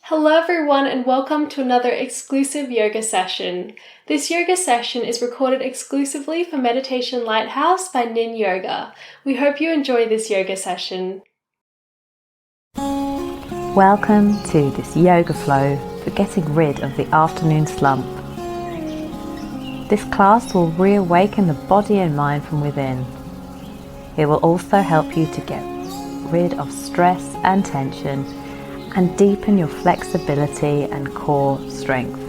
Hello everyone and welcome to another exclusive yoga session. This yoga session is recorded exclusively for Meditation Lighthouse by Nin Yoga. We hope you enjoy this yoga session. Welcome to this yoga flow for getting rid of the afternoon slump. This class will reawaken the body and mind from within. It will also help you to get rid of stress and tension and deepen your flexibility and core strength.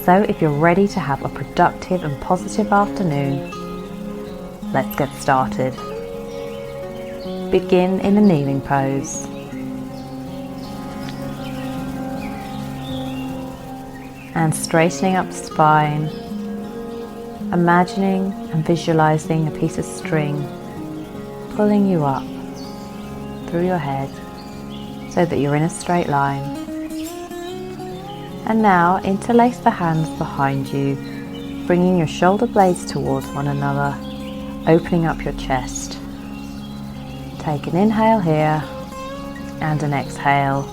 So if you're ready to have a productive and positive afternoon, let's get started. Begin in a kneeling pose. And straightening up the spine, imagining and visualizing a piece of string pulling you up through your head so that you're in a straight line. And now interlace the hands behind you, bringing your shoulder blades towards one another, opening up your chest. Take an inhale here and an exhale.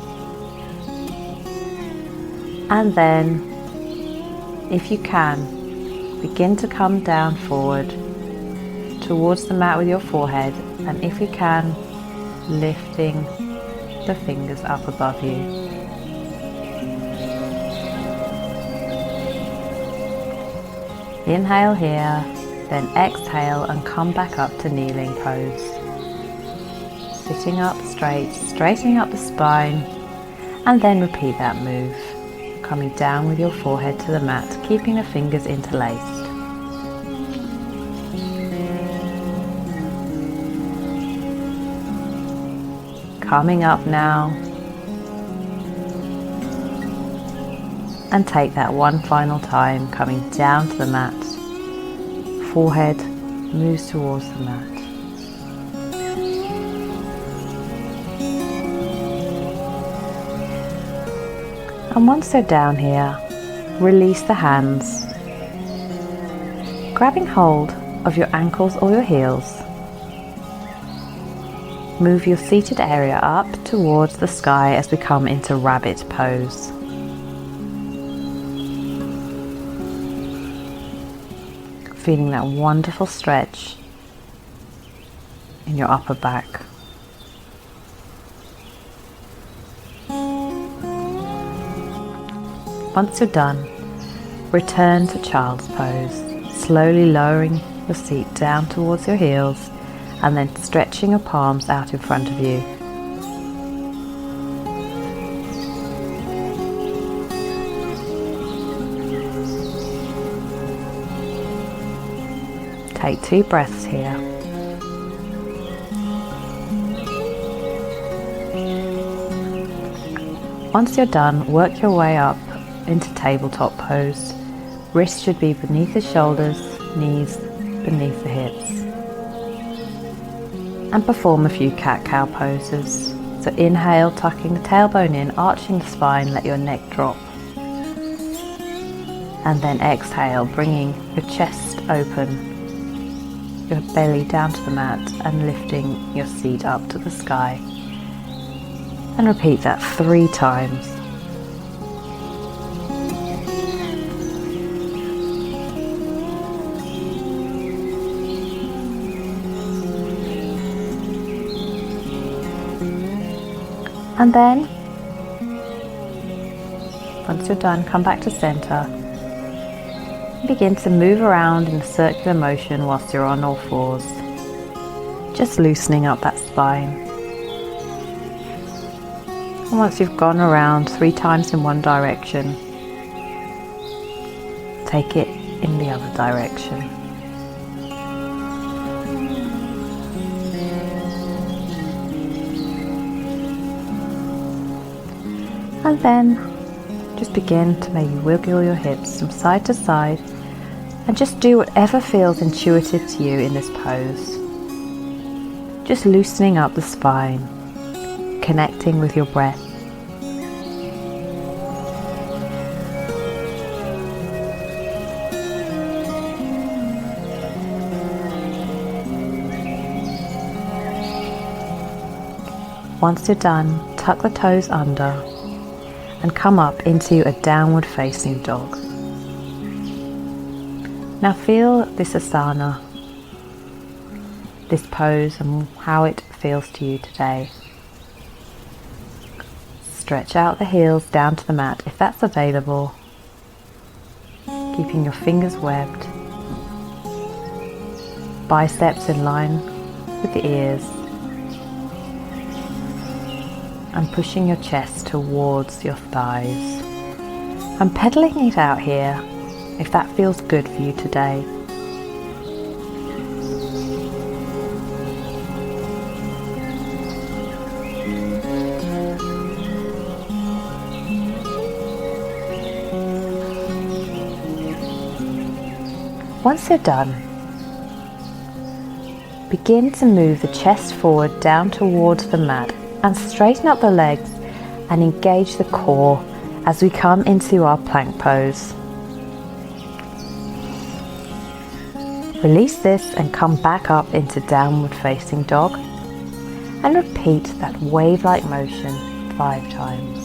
And then, if you can, begin to come down forward towards the mat with your forehead, and if you can, lifting the fingers up above you. Inhale here, then exhale and come back up to kneeling pose. Sitting up straight, straightening up the spine, and then repeat that move. Coming down with your forehead to the mat, keeping the fingers interlaced. Coming up now, and take that one final time, coming down to the mat. Forehead moves towards the mat. And once they're down here, release the hands, grabbing hold of your ankles or your heels. Move your seated area up towards the sky as we come into rabbit pose. Feeling that wonderful stretch in your upper back. Once you're done, return to child's pose, slowly lowering your seat down towards your heels and then stretching your palms out in front of you. Take 2 breaths here. Once you're done, work your way up into tabletop pose. Wrists should be beneath the shoulders, knees beneath the hips. And perform a few cat-cow poses. So inhale, tucking the tailbone in, arching the spine, let your neck drop. And then exhale, bringing your chest open, your belly down to the mat and lifting your seat up to the sky. And repeat that 3 times. And then, once you're done, come back to center. Begin to move around in a circular motion whilst you're on all fours. Just loosening up that spine. And once you've gone around 3 times in one direction, take it in the other direction. And then just begin to maybe wiggle your hips from side to side and just do whatever feels intuitive to you in this pose. Just loosening up the spine, connecting with your breath. Once you're done, tuck the toes under and come up into a downward facing dog. Now feel this asana, this pose, and how it feels to you today. Stretch out the heels down to the mat if that's available, keeping your fingers webbed, biceps in line with the ears, and pushing your chest towards your thighs. I'm pedaling it out here if that feels good for you today. Once you're done, begin to move the chest forward down towards the mat and straighten up the legs and engage the core as we come into our plank pose. Release this and come back up into downward facing dog and repeat that wave-like motion 5 times.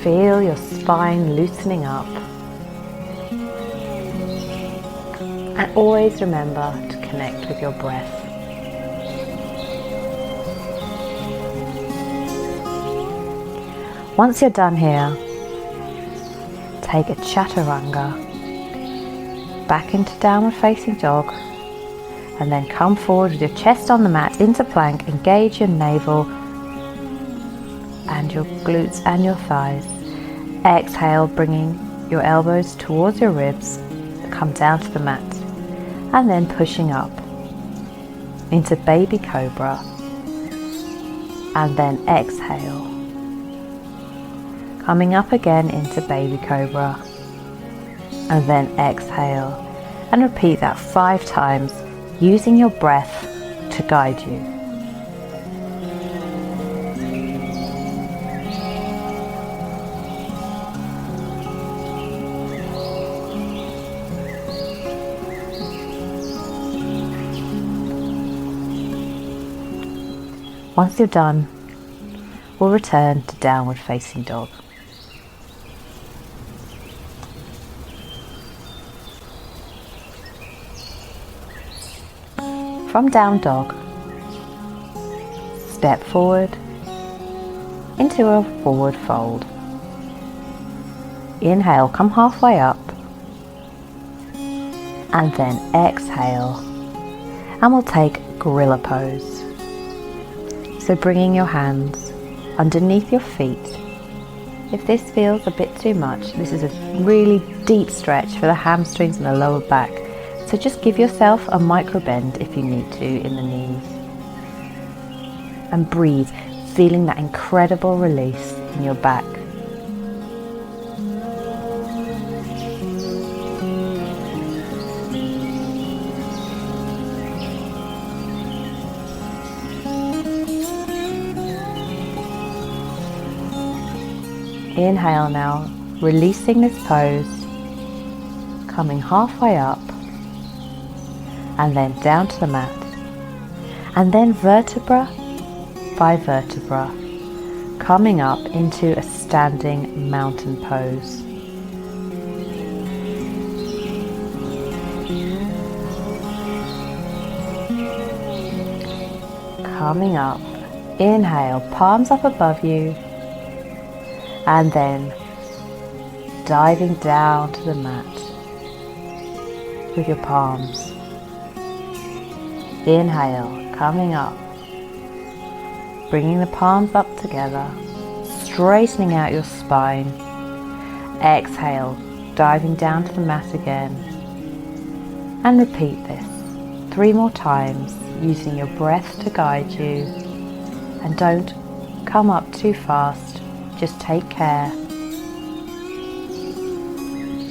Feel your spine loosening up. And always remember to connect with your breath. Once you're done here, take a chaturanga back into downward facing dog, and then come forward with your chest on the mat into plank. Engage your navel and your glutes and your thighs. Exhale, bringing your elbows towards your ribs, come down to the mat, and then pushing up into baby cobra, and then exhale, coming up again into baby cobra, and then exhale, and repeat that 5 times using your breath to guide you. Once you're done, we'll return to downward facing dog. From down dog, step forward into a forward fold. Inhale, come halfway up, and then exhale, and we'll take gorilla pose. So bringing your hands underneath your feet. If this feels a bit too much, this is a really deep stretch for the hamstrings and the lower back. So just give yourself a micro bend if you need to in the knees. And breathe, feeling that incredible release in your back. Inhale now, releasing this pose, coming halfway up, and then down to the mat, and then vertebra by vertebra, coming up into a standing mountain pose. Coming up, inhale, palms up above you, and then diving down to the mat with your palms. Inhale, coming up, bringing the palms up together, straightening out your spine. Exhale, diving down to the mat again, and repeat this 3 more times using your breath to guide you. And don't come up too fast. Just take care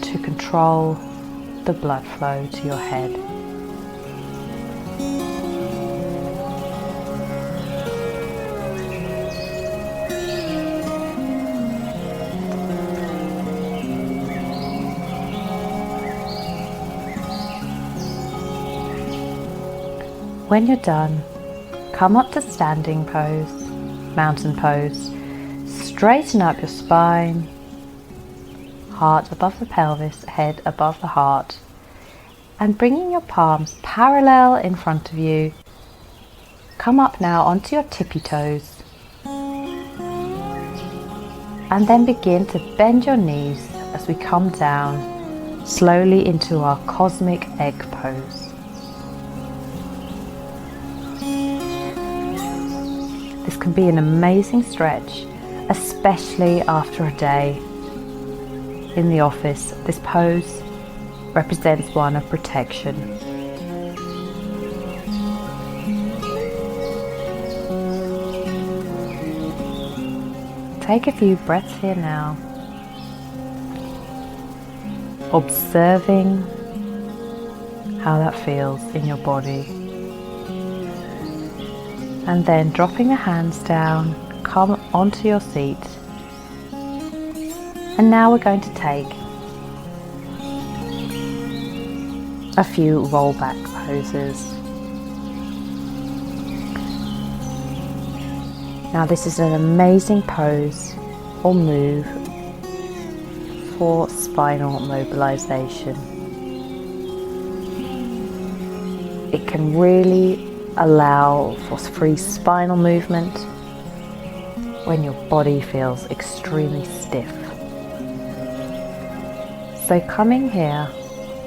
to control the blood flow to your head. When you're done, come up to standing pose, mountain pose. Straighten up your spine, heart above the pelvis, head above the heart, and bringing your palms parallel in front of you, come up now onto your tippy toes, and then begin to bend your knees as we come down slowly into our cosmic egg pose. This can be an amazing stretch, especially after a day in the office. This pose represents one of protection. Take a few breaths here now, observing how that feels in your body. And then dropping the hands down, come onto your seat. And now we're going to take a few rollback poses. Now this is an amazing pose or move for spinal mobilization. It can really allow for free spinal movement when your body feels extremely stiff. So coming here,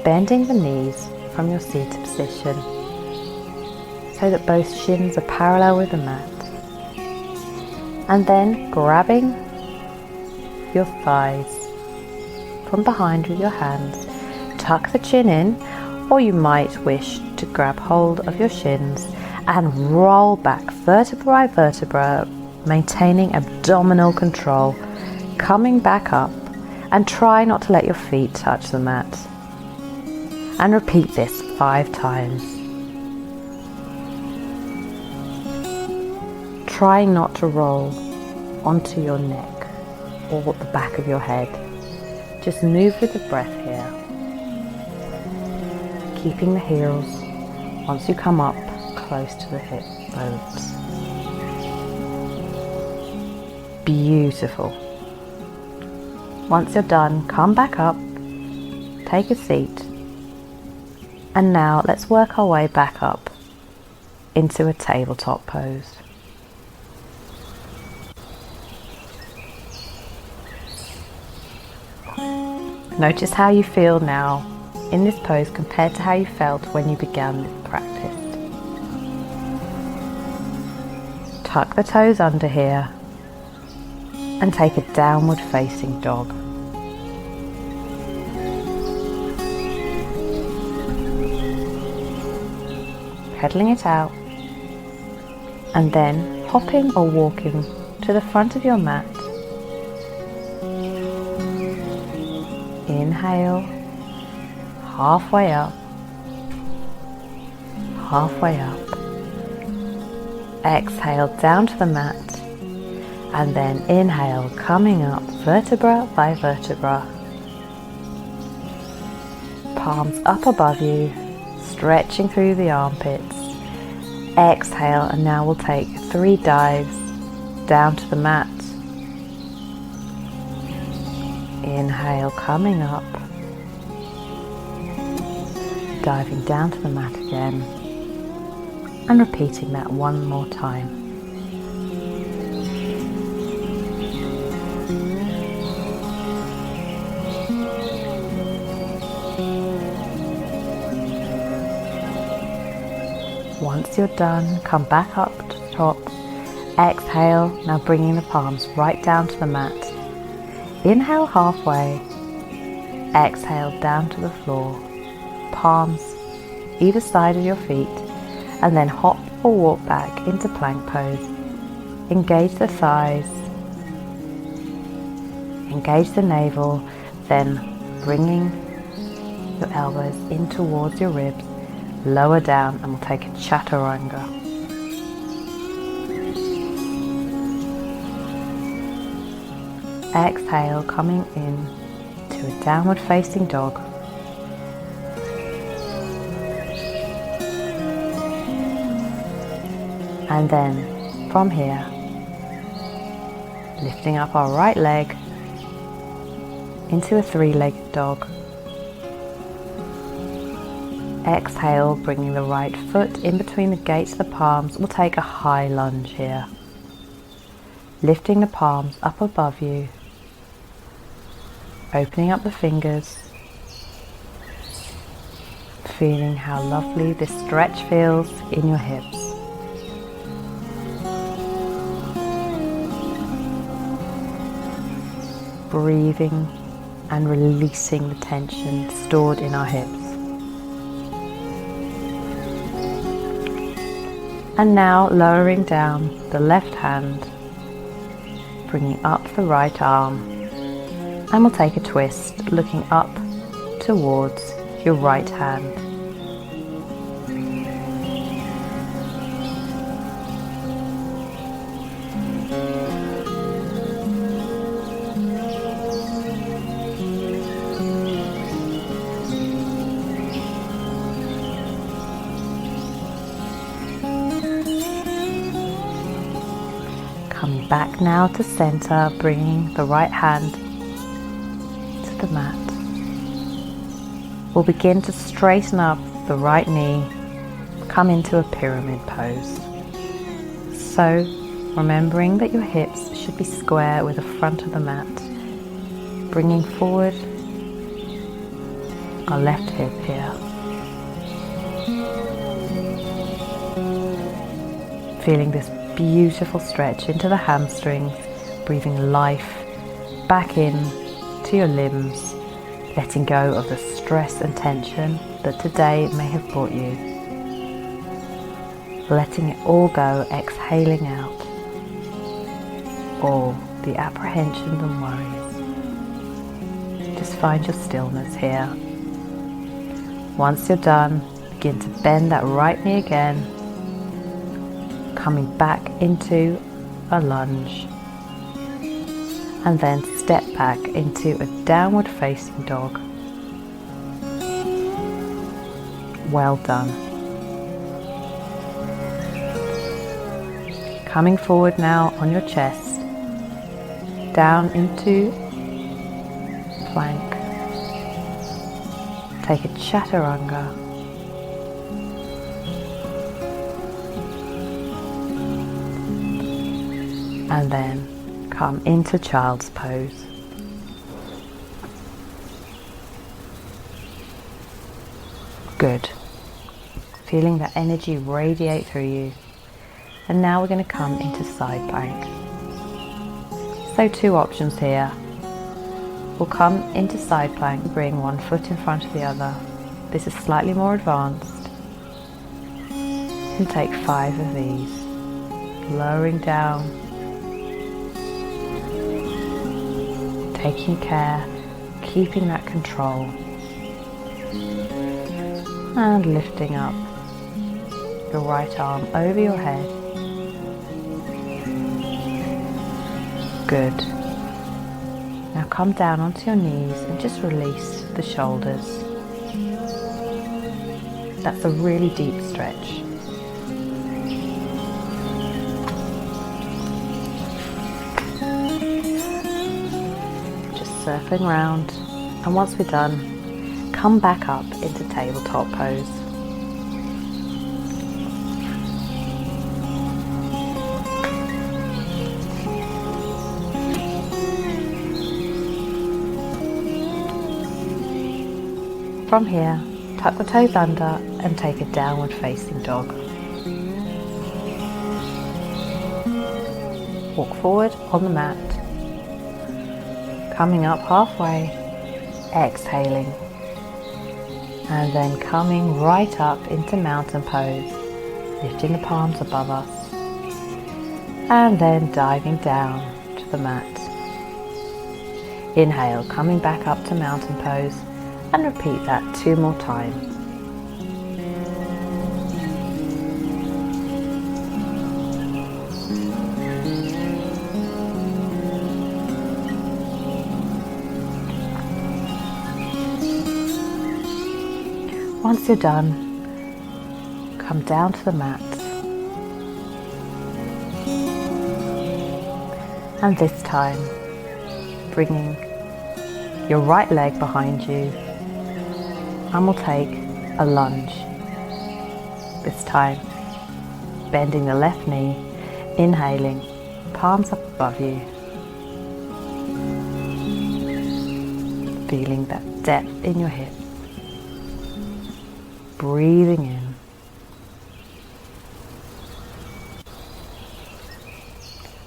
bending the knees from your seated position so that both shins are parallel with the mat, and then grabbing your thighs from behind with your hands. Tuck the chin in, or you might wish to grab hold of your shins and roll back vertebra by vertebra, maintaining abdominal control, coming back up, and try not to let your feet touch the mat. And repeat this 5 times. Trying not to roll onto your neck or the back of your head. Just move with the breath here. Keeping the heels, once you come up, close to the hip bones. Beautiful. Once you're done, come back up, take a seat, and now let's work our way back up into a tabletop pose. Notice how you feel now in this pose compared to how you felt when you began this practice. Tuck the toes under here and take a downward facing dog. Pedaling it out and then hopping or walking to the front of your mat. Inhale, halfway up, halfway up. Exhale down to the mat, and then inhale, coming up vertebra by vertebra. Palms up above you, stretching through the armpits. Exhale, and now we'll take 3 dives down to the mat. Inhale, coming up, diving down to the mat again, and repeating that one more time. Once you're done, come back up to the top. Exhale, now bringing the palms right down to the mat. Inhale halfway, exhale down to the floor, palms either side of your feet, and then hop or walk back into plank pose. Engage the thighs, engage the navel, then bringing your elbows in towards your ribs, lower down, and we'll take a chaturanga. Exhale, coming in to a downward facing dog. And then from here, lifting up our right leg into a three-legged dog. Exhale, bringing the right foot in between the gates of the palms. We'll take a high lunge here. Lifting the palms up above you. Opening up the fingers. Feeling how lovely this stretch feels in your hips. Breathing and releasing the tension stored in our hips. And now lowering down the left hand, bringing up the right arm, and we'll take a twist, looking up towards your right hand. Coming back now to center, bringing the right hand to the mat. We'll begin to straighten up the right knee, come into a pyramid pose. So, remembering that your hips should be square with the front of the mat, bringing forward our left hip here. Feeling this beautiful stretch into the hamstrings, breathing life back in to your limbs, letting go of the stress and tension that today may have brought you. Letting it all go, exhaling out all the apprehensions and worries. Just find your stillness here. Once you're done, begin to bend that right knee again, coming back into a lunge, and then step back into a downward facing dog. Well done. Coming forward now on your chest, down into plank. Take a chaturanga. And then come into child's pose. Good. Feeling that energy radiate through you. And now we're going to come into side plank. So two options here. We'll come into side plank, bring one foot in front of the other. This is slightly more advanced. And take 5 of these. Lowering down. Taking care, keeping that control, and lifting up your right arm over your head. Good. Now come down onto your knees and just release the shoulders. That's a really deep stretch. Circling round, and once we're done, come back up into tabletop pose. From here, tuck the toes under and take a downward facing dog. Walk forward on the mat. Coming up halfway, exhaling, and then coming right up into mountain pose, lifting the palms above us, and then diving down to the mat. Inhale, coming back up to mountain pose, and repeat that 2 more times. Once you're done, come down to the mat And this time, bringing your right leg behind you, and we'll take a lunge. This time, bending the left knee, inhaling, palms up above you. Feeling that depth in your hips. Breathing in.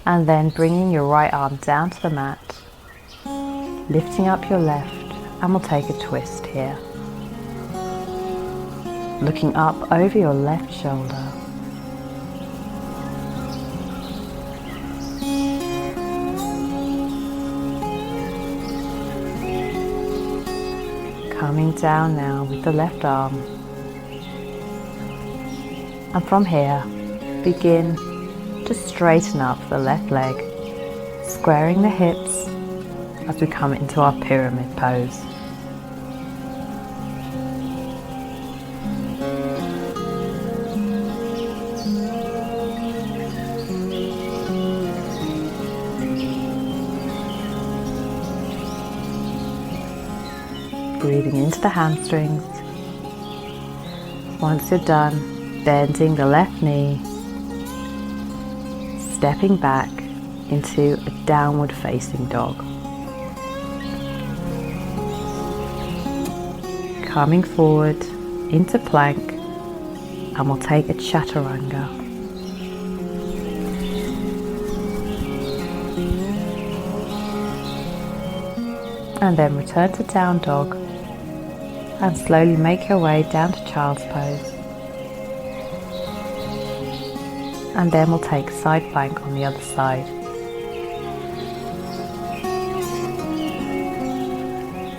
And then bringing your right arm down to the mat, lifting up your left, and we'll take a twist here. Looking up over your left shoulder. Coming down now with the left arm. And from here, begin to straighten up the left leg, squaring the hips as we come into our pyramid pose. Breathing into the hamstrings. Once you're done, bending the left knee, stepping back into a downward facing dog. Coming forward into plank, and we'll take a chaturanga. And then return to down dog, and slowly make your way down to child's pose. And then we'll take side plank on the other side.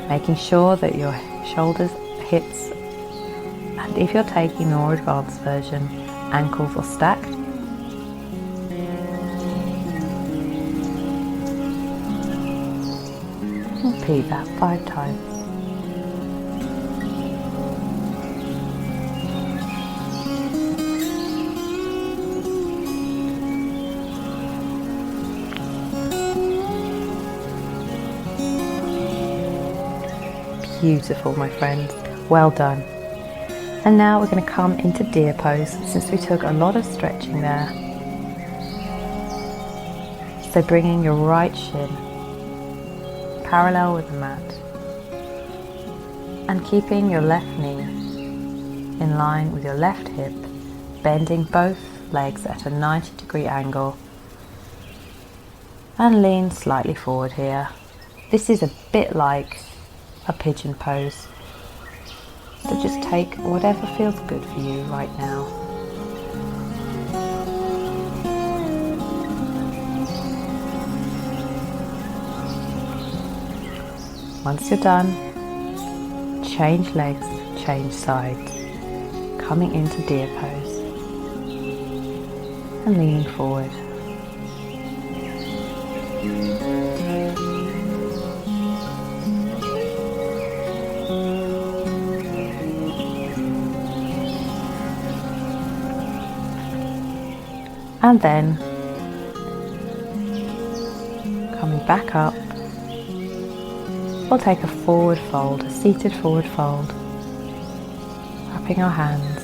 Making sure that your shoulders, hips, and if you're taking the more advanced version, ankles are stacked. Repeat that 5 times. Beautiful, my friends. Well done. And now we're going to come into deer pose, since we took a lot of stretching there. So bringing your right shin parallel with the mat, and keeping your left knee in line with your left hip, bending both legs at a 90-degree angle, and lean slightly forward here. This is a bit like a pigeon pose, so just take whatever feels good for you right now. Once you're done, change legs, change sides, coming into deer pose and leaning forward. And then coming back up, we'll take a forward fold, a seated forward fold, wrapping our hands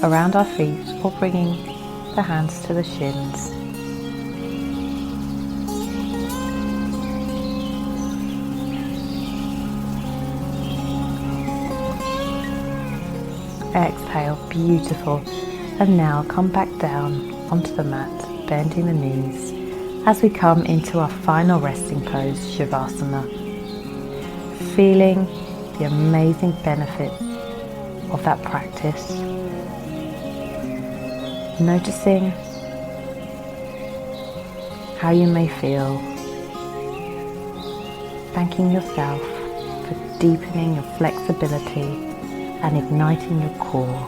around our feet or bringing the hands to the shins. Exhale, beautiful. And now come back down onto the mat, bending the knees as we come into our final resting pose, Shavasana. Feeling the amazing benefits of that practice. Noticing how you may feel. Thanking yourself for deepening your flexibility and igniting your core.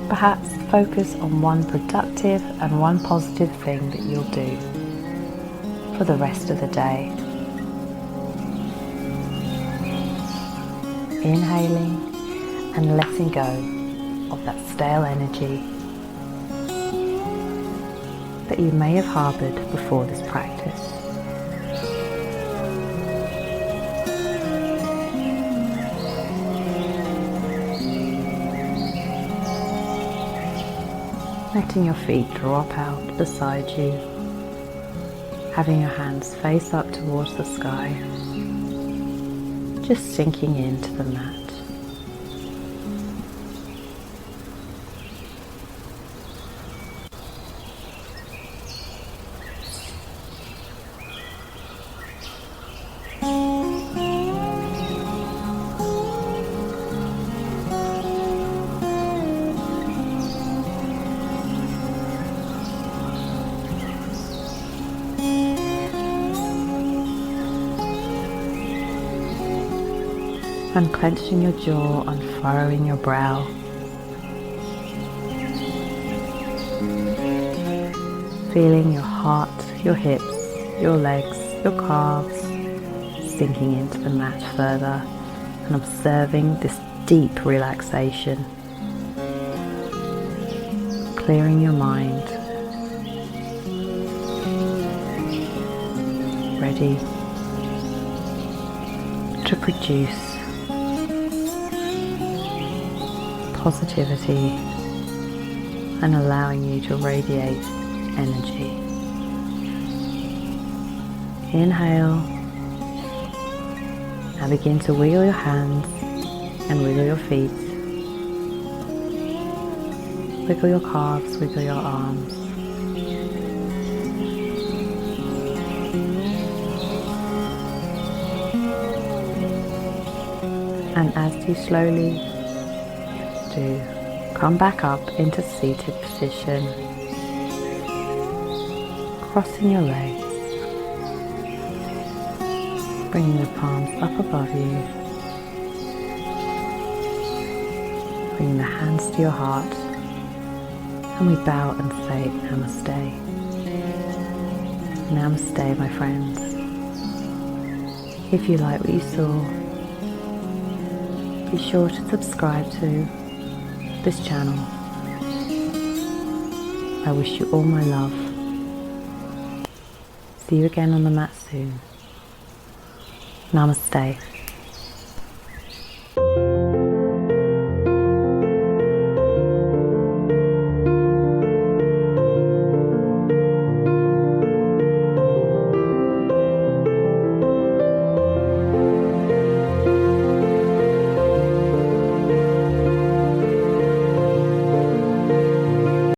Perhaps focus on one productive and one positive thing that you'll do for the rest of the day. Inhaling and letting go of that stale energy that you may have harbored before this practice. Letting your feet drop out beside you, having your hands face up towards the sky, just sinking into the mat. Unclenching your jaw and furrowing your brow. Feeling your heart, your hips, your legs, your calves sinking into the mat further and observing this deep relaxation. Clearing your mind. Ready to produce positivity and allowing you to radiate energy. Inhale. Now begin to wiggle your hands and wiggle your feet. Wiggle your calves, wiggle your arms. And as you slowly do, come back up into seated position, crossing your legs, bringing the palms up above you, bringing the hands to your heart, and we bow and say Namaste. Namaste, my friends. If you like what you saw, be sure to subscribe to this channel. I wish you all my love. See you again on the mat soon. Namaste.